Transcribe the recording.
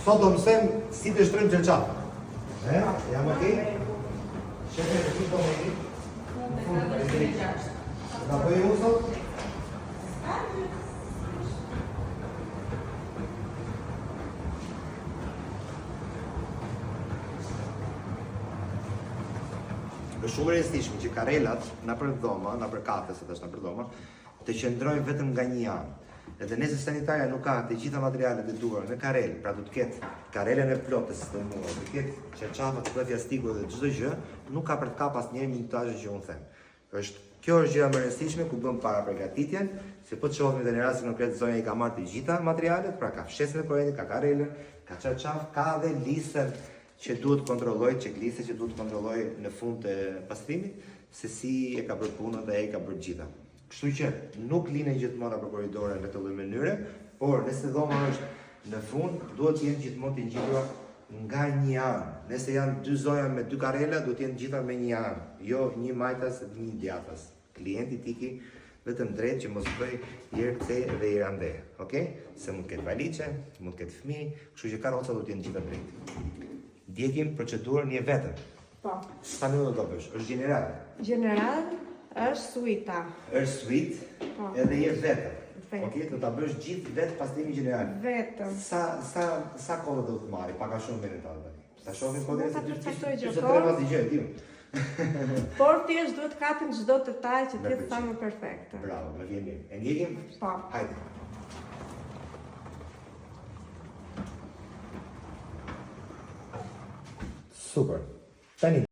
Sot do mësojmë si të shtrojmë çerçap. Jam okay? Shefe, ti do më di? Da bëj unë sot? Është shumë e rëndësishme që karelat nëpër dhoma, nëpër kafe, se tash nëpër dhoma, të qëndrojnë vetëm nga një anë. Edhe nëse sanitarja nuk ka të gjitha materialet e duhura në karel, pra do të ketë karelen e plotë të sistemuar, do të ketë qerçafat të plastiku dhe çdo gjë, nuk ka për të kapur asnjëherë minutazhin që unë them. Kjo është gjëja më e rëndësishme ku bëm para përgatitjen, se po të shohim edhe në rastin konkret zonja i ka marrë të gjitha materialet, pra ka fshesën e korrentit, ka karelen, ka qerçaf, ka dhe listën që duhet kontrolloj, checkliste që duhet kontrolloj në fund të pastrimit, se si e ka bërë punën dhe e ka bërë gjitha. Kështu që nuk linen gjithmonë për korridore në këtë lloj mënyre, por nëse dhoma është në fund, duhet të jenë gjithmonë të ngjitura nga një anë. Nëse janë dy zonja me dy karrela, duhet të jenë gjitha me një anë, jo një majtas dhe një djathtas. Klienti tiki vetëm drejt që mos bëj herë këthe dhe herë ande, okay? Se mund të ketë valiçe, mund të ketë fëmijë, kështu që karroca duhet të jenë gjitha drejt. Ndjekim procedurën një vetëm. Po. Sa minuta do bësh? Është general. General është suita. Është suite, Po. edhe je vetëm. Vetëm. Okej, do ta bësh gjithë vetë pastrimin general. Vetëm. Sa kohë do të marri? Pak a shumë minuta tani. Ta shohim kodin se Mund ta përcaktoj gjë, të po. trema di gjë, di. Por thjesht duhet katin çdo detaj që të jetë sa më perfekte. Bravo, më vjen mirë. E ndjekim? Po. Hajde. Super. Tani